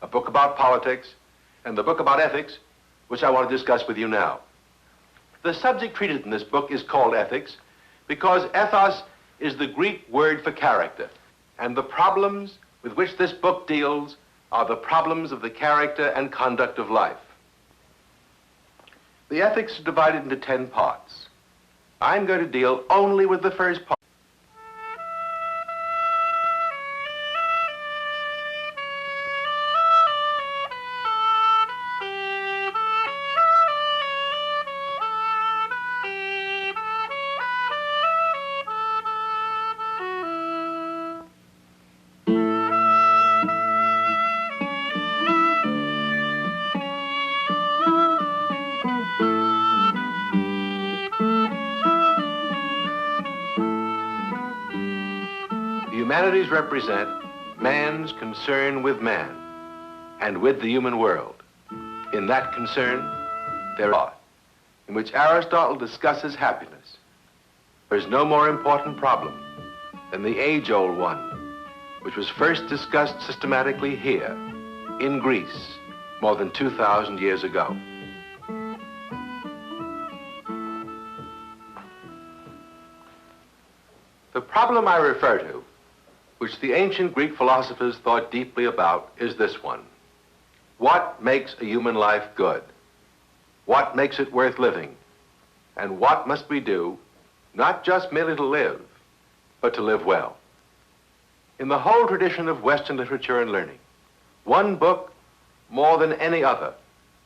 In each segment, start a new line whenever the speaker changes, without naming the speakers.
a book about politics, and the book about ethics, which I want to discuss with you now. The subject treated in this book is called ethics because ethos is the Greek word for character, and the problems with which this book deals are the problems of the character and conduct of life. The ethics are divided into 10 parts. I'm going to deal only with the first part. Humanities represent man's concern with man and with the human world. In that concern, there are, in which Aristotle discusses happiness. There is no more important problem than the age-old one, which was first discussed systematically here, in Greece, more than 2,000 years ago. The problem I refer to, which the ancient Greek philosophers thought deeply about, is this one. What makes a human life good? What makes it worth living? And what must we do, not just merely to live, but to live well? In the whole tradition of Western literature and learning, one book, more than any other,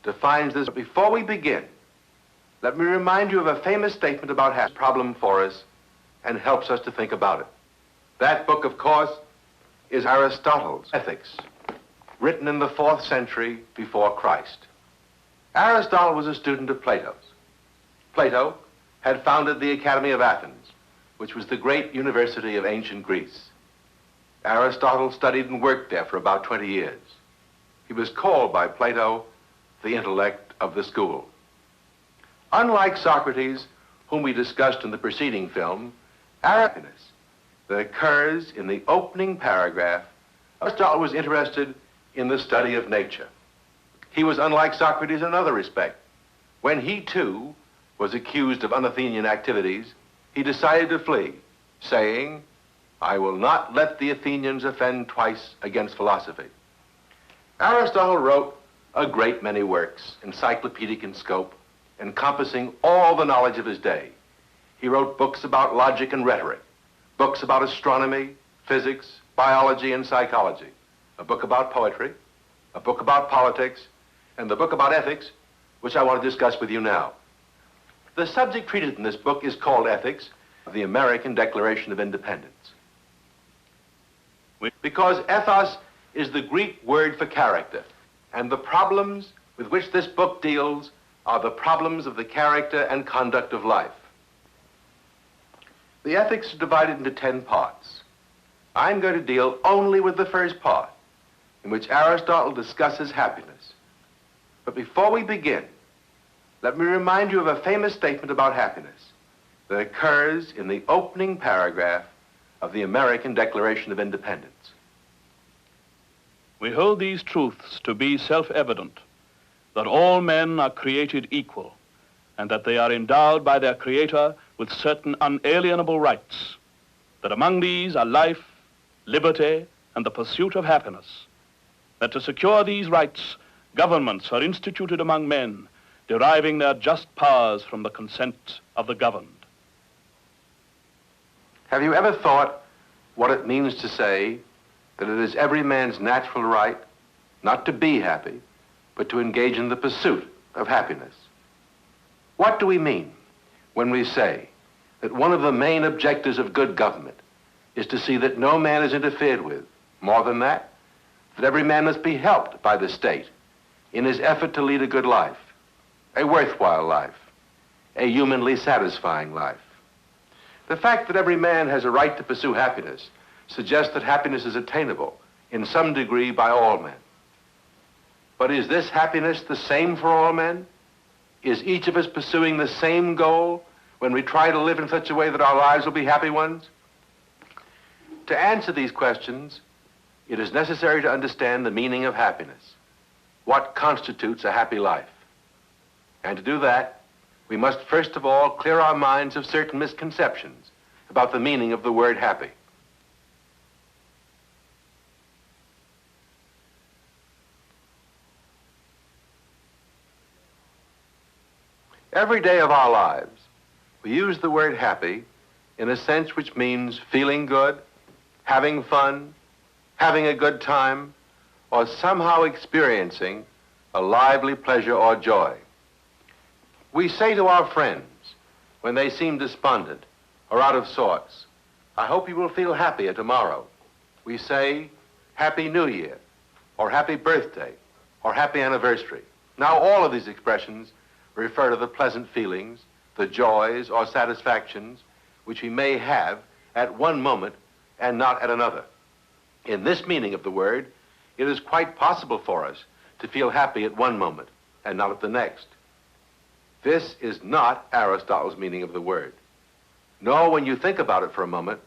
defines this. Before we begin, let me remind you of a famous statement about happiness, problem for us, and helps us to think about it. That book, of course, is Aristotle's Ethics, written in the 4th century before Christ. Aristotle was a student of Plato's. Plato had founded the Academy of Athens, which was the great university of ancient Greece. Aristotle studied and worked there for about 20 years. He was called by Plato the intellect of the school. Unlike Socrates, whom we discussed in the preceding film, happiness that occurs in the opening paragraph, Aristotle was interested in the study of nature. He was unlike Socrates in another respect. When he, too, was accused of un-Athenian activities, he decided to flee, saying, "I will not let the Athenians offend twice against philosophy." Aristotle wrote a great many works, encyclopedic in scope, encompassing all the knowledge of his day. He wrote books about logic and rhetoric, books about astronomy, physics, biology, and psychology, a book about poetry, a book about politics, and the book about ethics, which I want to discuss with you now. The subject treated in this book is called Ethics, the American Declaration of Independence. Because ethos is the Greek word for character, and the problems with which this book deals are the problems of the character and conduct of life. The ethics are divided into 10 parts. I'm going to deal only with the first part, in which Aristotle discusses happiness. But before we begin, let me remind you of a famous statement about happiness that occurs in the opening paragraph of the American Declaration of Independence.
We hold these truths to be self-evident, that all men are created equal, and that they are endowed by their Creator with certain unalienable rights, that among these are life, liberty, and the pursuit of happiness, that to secure these rights, governments are instituted among men, deriving their just powers from the consent of the governed.
Have you ever thought what it means to say that it is every man's natural right not to be happy, but to engage in the pursuit of happiness? What do we mean when we say that one of the main objectives of good government is to see that no man is interfered with? More than that every man must be helped by the state in his effort to lead a good life, a worthwhile life, a humanly satisfying life. The fact that every man has a right to pursue happiness suggests that happiness is attainable in some degree by all men. But is this happiness the same for all men? Is each of us pursuing the same goal when we try to live in such a way that our lives will be happy ones? To answer these questions, it is necessary to understand the meaning of happiness. What constitutes a happy life? And to do that, we must first of all clear our minds of certain misconceptions about the meaning of the word happy. Every day of our lives, we use the word happy in a sense which means feeling good, having fun, having a good time, or somehow experiencing a lively pleasure or joy. We say to our friends when they seem despondent or out of sorts, "I hope you will feel happier tomorrow." We say, "Happy New Year," or "Happy Birthday," or "Happy Anniversary." Now, all of these expressions refer to the pleasant feelings, the joys or satisfactions which we may have at one moment and not at another. In this meaning of the word, it is quite possible for us to feel happy at one moment and not at the next. This is not Aristotle's meaning of the word. Nor, when you think about it for a moment,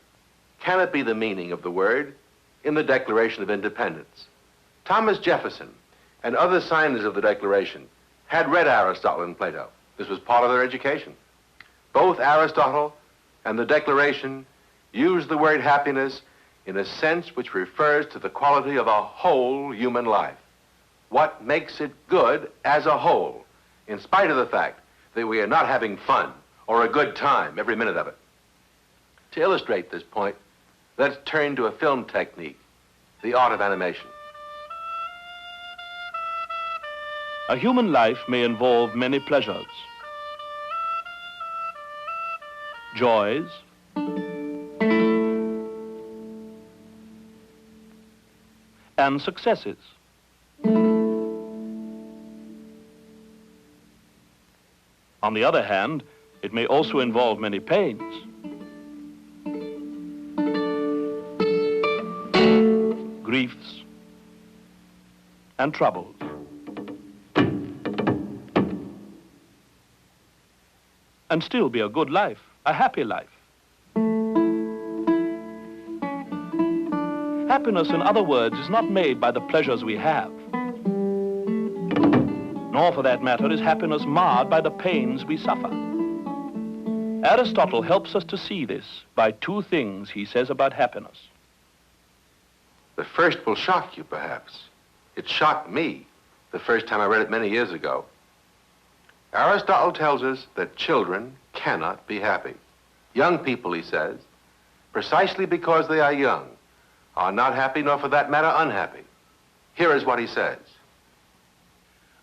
can it be the meaning of the word in the Declaration of Independence. Thomas Jefferson and other signers of the Declaration had read Aristotle and Plato. This was part of their education. Both Aristotle and the Declaration use the word happiness in a sense which refers to the quality of a whole human life. What makes it good as a whole, in spite of the fact that we are not having fun or a good time every minute of it. To illustrate this point, let's turn to a film technique, the art of animation.
A human life may involve many pleasures, joys, and successes. On the other hand, it may also involve many pains, griefs, and troubles. And still be a good life, a happy life. Happiness, in other words, is not made by the pleasures we have. Nor, for that matter, is happiness marred by the pains we suffer. Aristotle helps us to see this by two things he says about happiness.
The first will shock you, perhaps. It shocked me the first time I read it many years ago. Aristotle tells us that children cannot be happy. Young people, he says, precisely because they are young, are not happy, nor for that matter unhappy. Here is what he says.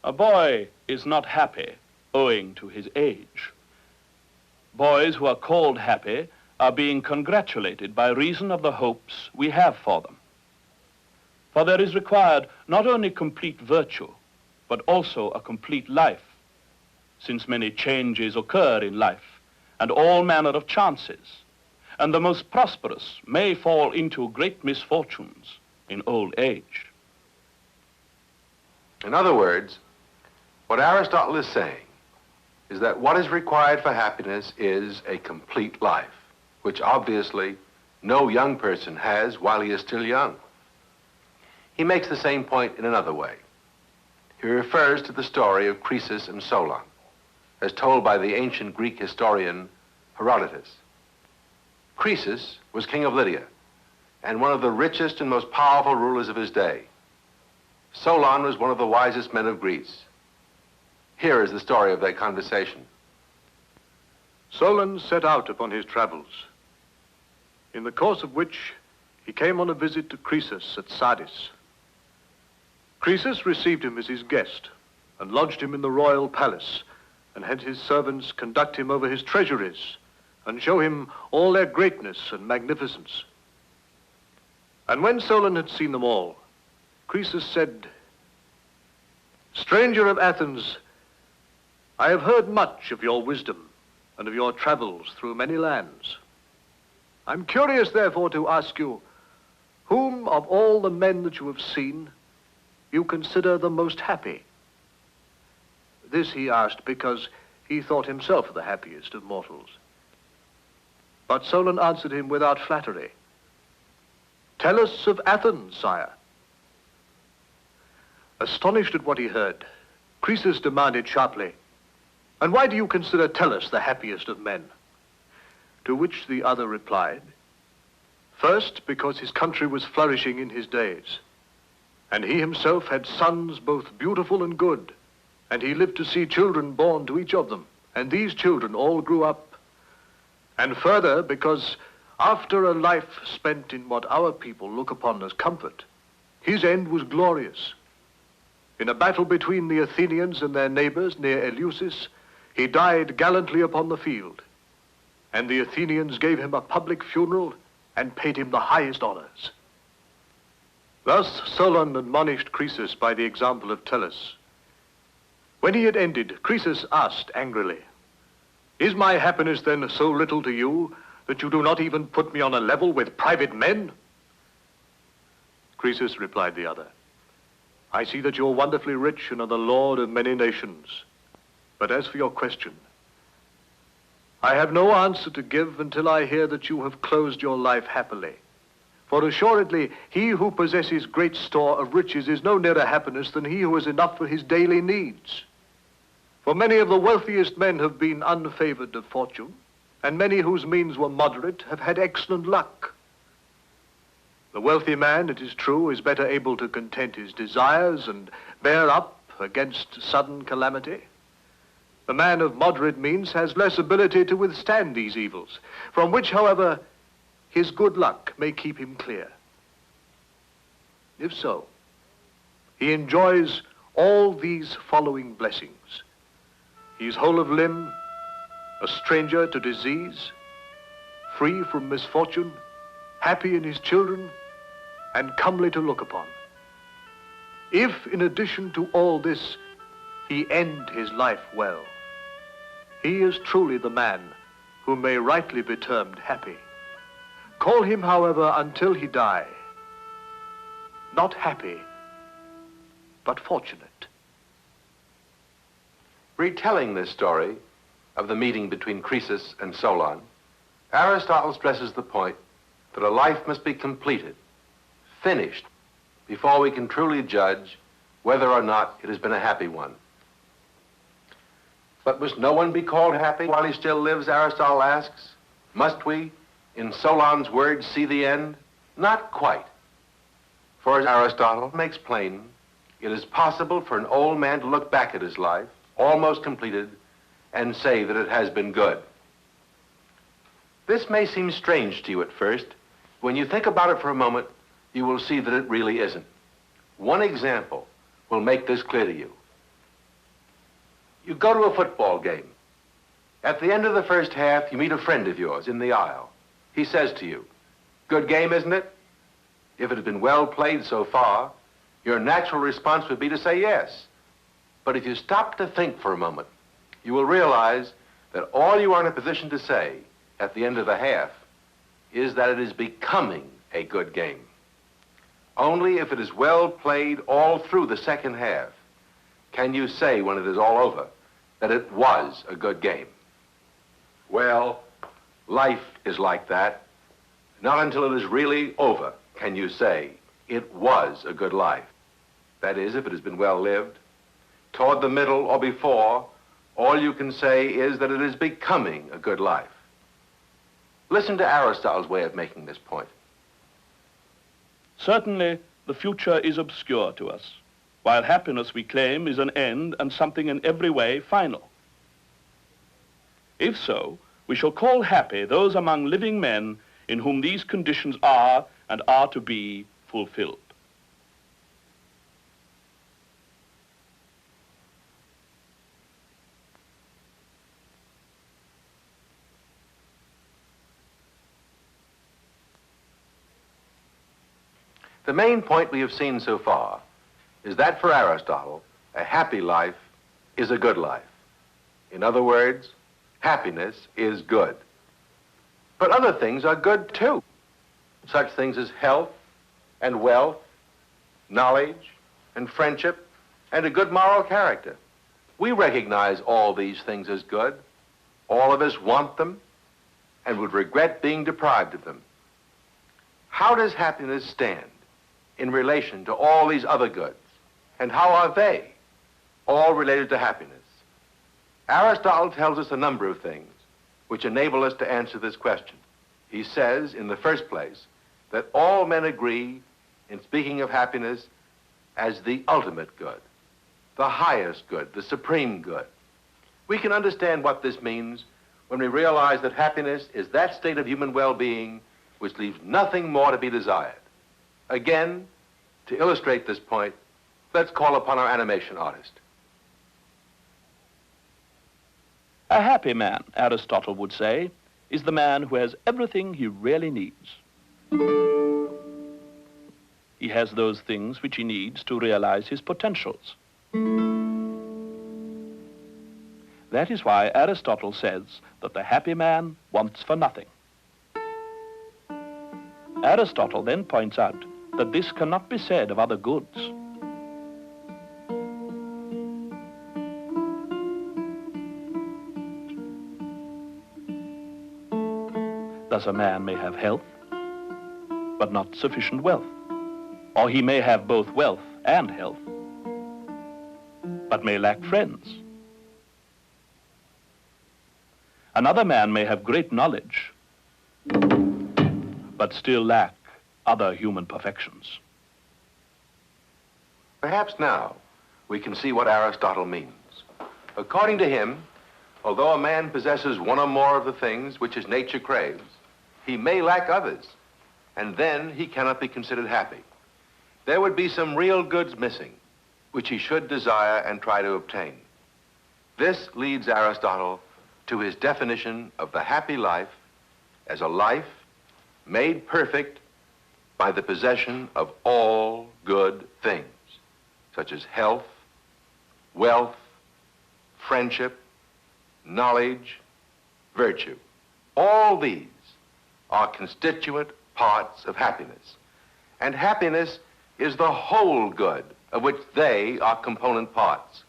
A boy is not happy owing to his age. Boys who are called happy are being congratulated by reason of the hopes we have for them. For there is required not only complete virtue, but also a complete life, since many changes occur in life, and all manner of chances, and the most prosperous may fall into great misfortunes in old age.
In other words, what Aristotle is saying is that what is required for happiness is a complete life, which obviously no young person has while he is still young. He makes the same point in another way. He refers to the story of Croesus and Solon, as told by the ancient Greek historian Herodotus. Croesus was king of Lydia and one of the richest and most powerful rulers of his day. Solon was one of the wisest men of Greece. Here is the story of their conversation.
Solon set out upon his travels, in the course of which he came on a visit to Croesus at Sardis. Croesus received him as his guest and lodged him in the royal palace, and had his servants conduct him over his treasuries and show him all their greatness and magnificence. And when Solon had seen them all, Croesus said, "Stranger of Athens, I have heard much of your wisdom and of your travels through many lands. I'm curious, therefore, to ask you, whom of all the men that you have seen you consider the most happy?" This he asked because he thought himself the happiest of mortals. But Solon answered him without flattery. Tell us of Athens, sire. Astonished at what he heard, Croesus demanded sharply, "And why do you consider Tellus the happiest of men?" To which the other replied, "First, because his country was flourishing in his days, and he himself had sons both beautiful and good, and he lived to see children born to each of them, and these children all grew up. And further, because after a life spent in what our people look upon as comfort, his end was glorious. In a battle between the Athenians and their neighbors near Eleusis, he died gallantly upon the field, and the Athenians gave him a public funeral and paid him the highest honors." Thus Solon admonished Croesus by the example of Tellus. When he had ended, Croesus asked angrily, "Is my happiness then so little to you that you do not even put me on a level with private men?" "Croesus," replied the other, "I see that you are wonderfully rich and are the lord of many nations. But as for your question, I have no answer to give until I hear that you have closed your life happily. For assuredly, he who possesses great store of riches is no nearer happiness than he who has enough for his daily needs. For many of the wealthiest men have been unfavored of fortune, and many whose means were moderate have had excellent luck. The wealthy man, it is true, is better able to content his desires and bear up against sudden calamity. The man of moderate means has less ability to withstand these evils, from which, however, his good luck may keep him clear. If so, he enjoys all these following blessings. He is whole of limb, a stranger to disease, free from misfortune, happy in his children, and comely to look upon. If, in addition to all this, he end his life well, he is truly the man who may rightly be termed happy. Call him, however, until he die, not happy, but fortunate."
Retelling this story of the meeting between Croesus and Solon, Aristotle stresses the point that a life must be completed, finished, before we can truly judge whether or not it has been a happy one. But must no one be called happy while he still lives, Aristotle asks? Must we, in Solon's words, see the end? Not quite. For as Aristotle makes plain, it is possible for an old man to look back at his life, almost completed, and say that it has been good. This may seem strange to you at first. When you think about it for a moment, you will see that it really isn't. One example will make this clear to you. You go to a football game. At the end of the first half, you meet a friend of yours in the aisle. He says to you, "Good game, isn't it?" If it has been well played so far, your natural response would be to say yes. But if you stop to think for a moment, you will realize that all you are in a position to say at the end of the half is that it is becoming a good game. Only if it is well played all through the second half can you say when it is all over that it was a good game. Well, life is like that. Not until it is really over can you say it was a good life. That is, if it has been well lived. Toward the middle or before, all you can say is that it is becoming a good life. Listen to Aristotle's way of making this point.
Certainly, the future is obscure to us, while happiness, we claim, is an end and something in every way final. If so, we shall call happy those among living men in whom these conditions are and are to be fulfilled.
The main point we have seen so far is that for Aristotle, a happy life is a good life. In other words, happiness is good. But other things are good too. Such things as health and wealth, knowledge and friendship, and a good moral character. We recognize all these things as good. All of us want them and would regret being deprived of them. How does happiness stand in relation to all these other goods? And how are they all related to happiness? Aristotle tells us a number of things which enable us to answer this question. He says, in the first place, that all men agree in speaking of happiness as the ultimate good, the highest good, the supreme good. We can understand what this means when we realize that happiness is that state of human well-being which leaves nothing more to be desired. Again, to illustrate this point, let's call upon our animation artist.
A happy man, Aristotle would say, is the man who has everything he really needs. He has those things which he needs to realize his potentials. That is why Aristotle says that the happy man wants for nothing. Aristotle then points out that this cannot be said of other goods. Thus a man may have health, but not sufficient wealth. Or he may have both wealth and health, but may lack friends. Another man may have great knowledge, but still lack other human perfections.
Perhaps now we can see what Aristotle means. According to him, although a man possesses one or more of the things which his nature craves, he may lack others, and then he cannot be considered happy. There would be some real goods missing, which he should desire and try to obtain. This leads Aristotle to his definition of the happy life as a life made perfect by the possession of all good things, such as health, wealth, friendship, knowledge, virtue. All these are constituent parts of happiness. And happiness is the whole good of which they are component parts.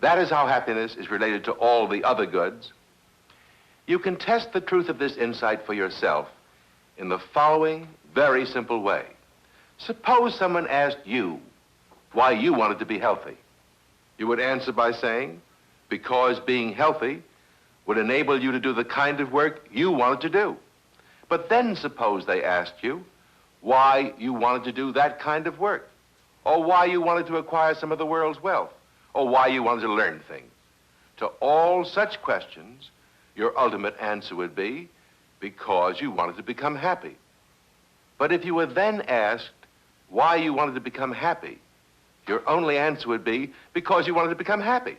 That is how happiness is related to all the other goods. You can test the truth of this insight for yourself in the following very simple way. Suppose someone asked you why you wanted to be healthy. You would answer by saying, because being healthy would enable you to do the kind of work you wanted to do. But then suppose they asked you why you wanted to do that kind of work, or why you wanted to acquire some of the world's wealth, or why you wanted to learn things. To all such questions, your ultimate answer would be, because you wanted to become happy. But if you were then asked why you wanted to become happy, your only answer would be, because you wanted to become happy.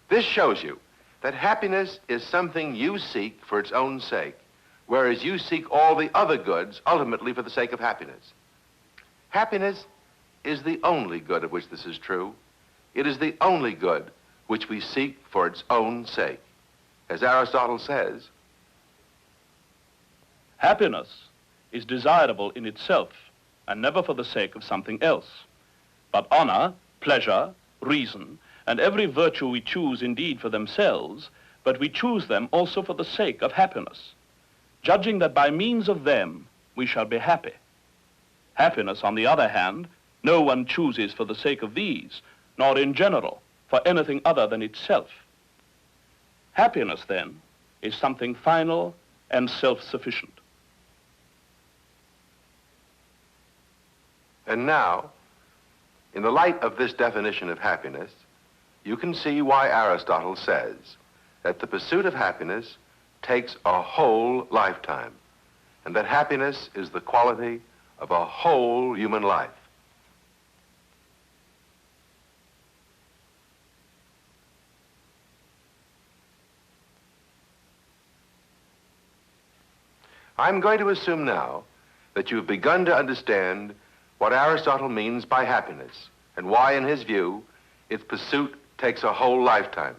This shows you that happiness is something you seek for its own sake, whereas you seek all the other goods ultimately for the sake of happiness. Happiness is the only good of which this is true. It is the only good which we seek for its own sake. As Aristotle says,
happiness is desirable in itself and never for the sake of something else. But honor, pleasure, reason, and every virtue we choose indeed for themselves, but we choose them also for the sake of happiness, judging that by means of them we shall be happy. Happiness, on the other hand, no one chooses for the sake of these, nor in general for anything other than itself. Happiness, then, is something final and self-sufficient.
And now, in the light of this definition of happiness, you can see why Aristotle says that the pursuit of happiness takes a whole lifetime, and that happiness is the quality of a whole human life. I'm going to assume now that you've begun to understand what Aristotle means by happiness and why, in his view, its pursuit takes a whole lifetime.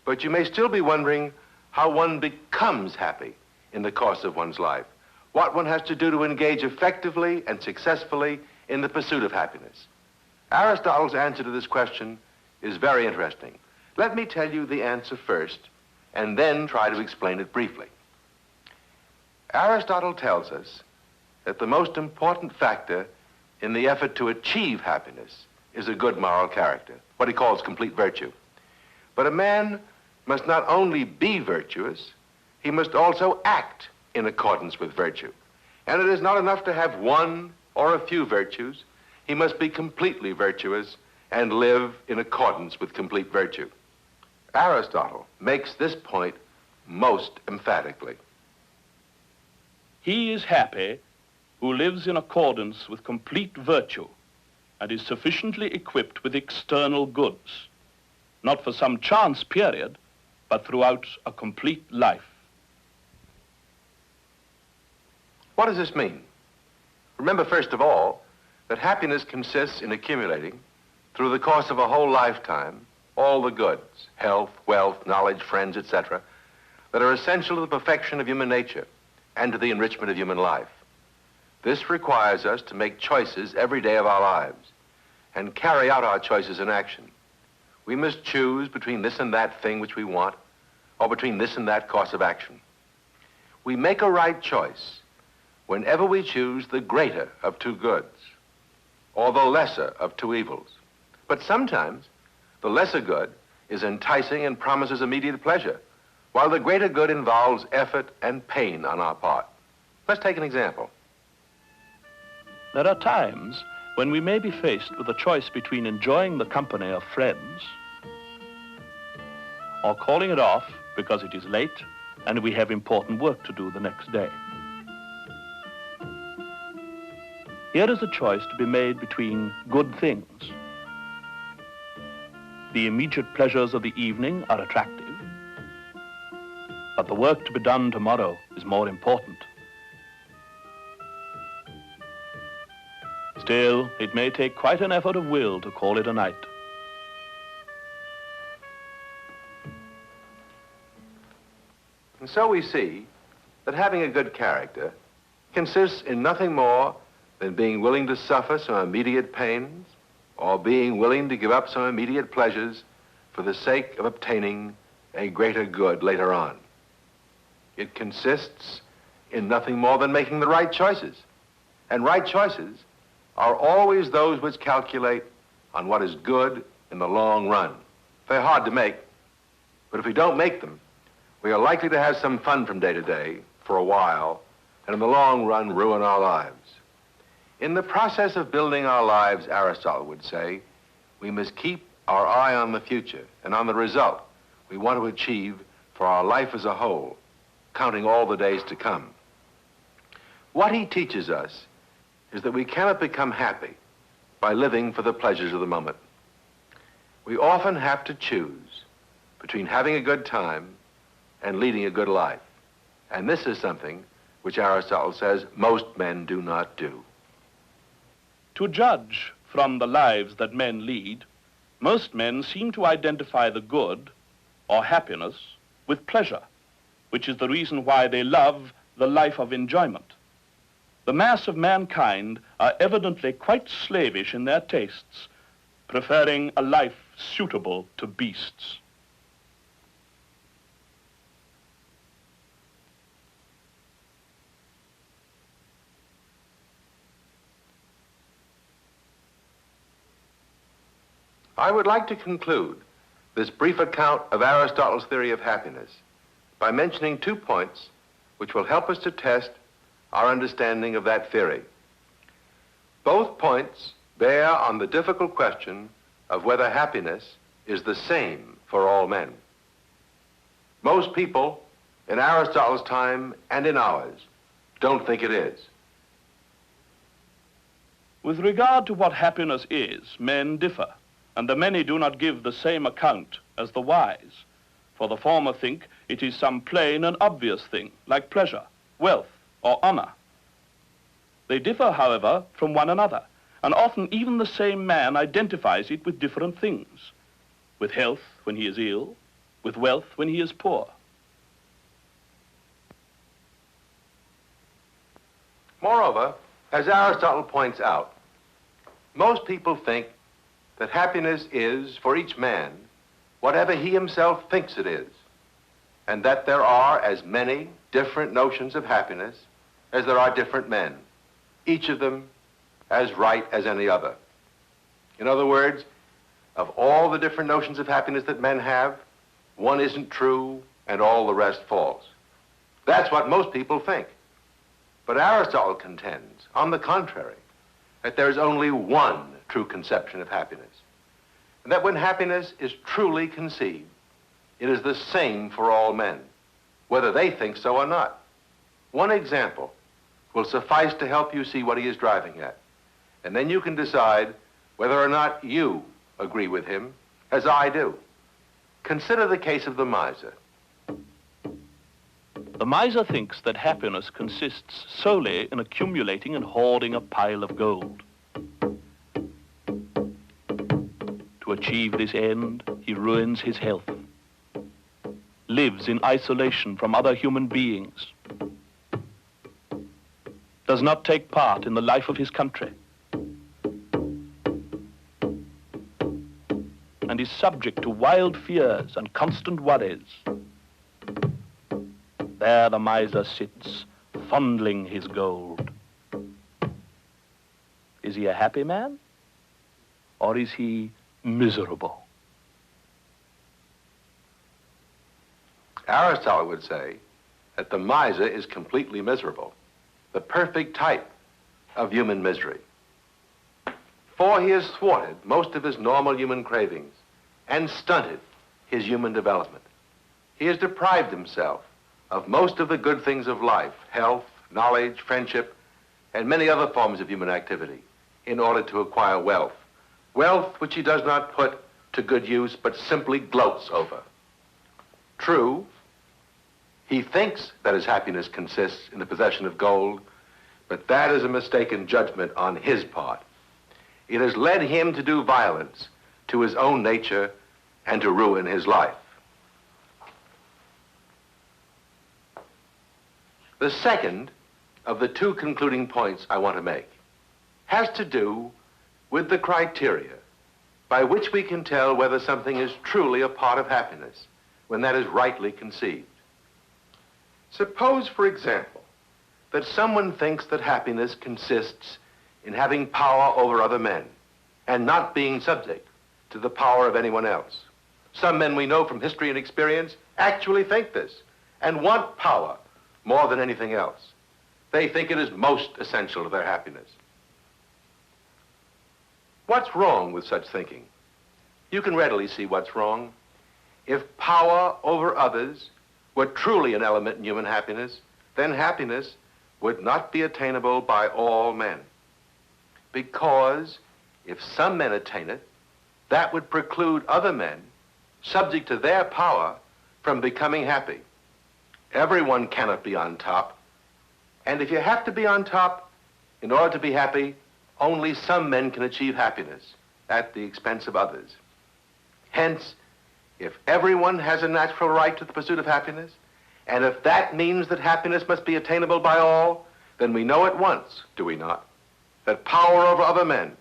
But you may still be wondering how one becomes happy in the course of one's life, what one has to do to engage effectively and successfully in the pursuit of happiness. Aristotle's answer to this question is very interesting. Let me tell you the answer first, and then try to explain it briefly. Aristotle tells us that the most important factor in the effort to achieve happiness is a good moral character, what he calls complete virtue. But a man must not only be virtuous, he must also act in accordance with virtue. And it is not enough to have one or a few virtues. He must be completely virtuous and live in accordance with complete virtue. Aristotle makes this point most emphatically.
He is happy who lives in accordance with complete virtue and is sufficiently equipped with external goods, not for some chance period, but throughout a complete life.
What does this mean? Remember, first of all, that happiness consists in accumulating, through the course of a whole lifetime, all the goods, health, wealth, knowledge, friends, etc., that are essential to the perfection of human nature and to the enrichment of human life. This requires us to make choices every day of our lives and carry out our choices in action. We must choose between this and that thing which we want, or between this and that course of action. We make a right choice whenever we choose the greater of two goods, or the lesser of two evils. But sometimes the lesser good is enticing and promises immediate pleasure, while the greater good involves effort and pain on our part. Let's take an example.
There are times when we may be faced with a choice between enjoying the company of friends or calling it off because it is late and we have important work to do the next day. Here is a choice to be made between good things. The immediate pleasures of the evening are attractive, but the work to be done tomorrow is more important. Still, it may take quite an effort of will to call it a night.
And so we see that having a good character consists in nothing more than being willing to suffer some immediate pains or being willing to give up some immediate pleasures for the sake of obtaining a greater good later on. It consists in nothing more than making the right choices. And right choices are always those which calculate on what is good in the long run. They're hard to make, but if we don't make them, we are likely to have some fun from day to day for a while, and in the long run ruin our lives. In the process of building our lives, Aristotle would say, we must keep our eye on the future and on the result we want to achieve for our life as a whole, counting all the days to come. What he teaches us is that we cannot become happy by living for the pleasures of the moment. We often have to choose between having a good time and leading a good life. And this is something which Aristotle says most men do not do.
To judge from the lives that men lead, most men seem to identify the good, or happiness, with pleasure, which is the reason why they love the life of enjoyment. The mass of mankind are evidently quite slavish in their tastes, preferring a life suitable to beasts.
I would like to conclude this brief account of Aristotle's theory of happiness by mentioning 2 points which will help us to test our understanding of that theory. Both points bear on the difficult question of whether happiness is the same for all men. Most people in Aristotle's time and in ours don't think it is.
With regard to what happiness is, men differ, and the many do not give the same account as the wise, for the former think it is some plain and obvious thing, like pleasure, wealth, or honor. They differ, however, from one another, and often even the same man identifies it with different things, with health when he is ill, with wealth when he is poor.
Moreover, as Aristotle points out, most people think that happiness is, for each man, whatever he himself thinks it is, and that there are as many different notions of happiness as there are different men. each of them as right as any other. In other words, of all the different notions of happiness that men have, one isn't true and all the rest false. That's what most people think. But Aristotle contends, on the contrary, that there is only one true conception of happiness, and that when happiness is truly conceived, it is the same for all men, whether they think so or not. One example will suffice to help you see what he is driving at, and then you can decide whether or not you agree with him, as I do. Consider the case of the miser.
The miser thinks that happiness consists solely in accumulating and hoarding a pile of gold. To achieve this end, he ruins his health, lives in isolation from other human beings, does not take part in the life of his country, and is subject to wild fears and constant worries. There the miser sits, fondling his gold. Is he a happy man, or is he miserable?
Aristotle would say that the miser is completely miserable, the perfect type of human misery. For he has thwarted most of his normal human cravings and stunted his human development. He has deprived himself of most of the good things of life, health, knowledge, friendship, and many other forms of human activity in order to acquire wealth. Wealth which he does not put to good use, but simply gloats over. True, he thinks that his happiness consists in the possession of gold, but that is a mistaken judgment on his part. It has led him to do violence to his own nature and to ruin his life. The second of the two concluding points I want to make has to do with the criteria by which we can tell whether something is truly a part of happiness when that is rightly conceived. Suppose, for example, that someone thinks that happiness consists in having power over other men and not being subject to the power of anyone else. Some men we know from history and experience actually think this and want power more than anything else. They think it is most essential to their happiness. What's wrong with such thinking? You can readily see what's wrong. If power over others were truly an element in human happiness, then happiness would not be attainable by all men. Because if some men attain it, that would preclude other men, subject to their power, from becoming happy. Everyone cannot be on top. And if you have to be on top in order to be happy, only some men can achieve happiness at the expense of others. Hence, if everyone has a natural right to the pursuit of happiness, and if that means that happiness must be attainable by all, then we know at once, do we not, that power over other men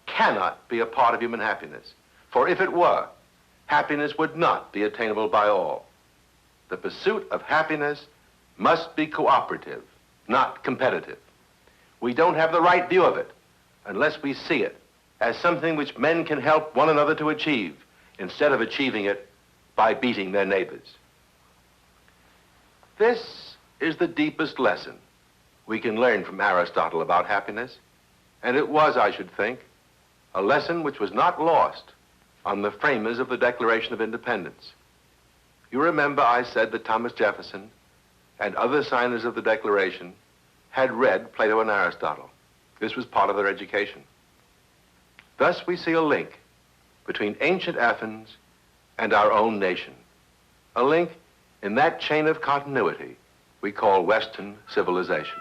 cannot be a part of human happiness. For if it were, happiness would not be attainable by all. The pursuit of happiness must be cooperative, not competitive. We don't have the right view of it unless we see it as something which men can help one another to achieve instead of achieving it by beating their neighbors. This is the deepest lesson we can learn from Aristotle about happiness, and it was, I should think, a lesson which was not lost on the framers of the Declaration of Independence. You remember I said that Thomas Jefferson and other signers of the Declaration had read Plato and Aristotle. This was part of their education. Thus we see a link between ancient Athens and our own nation, a link in that chain of continuity we call Western civilization.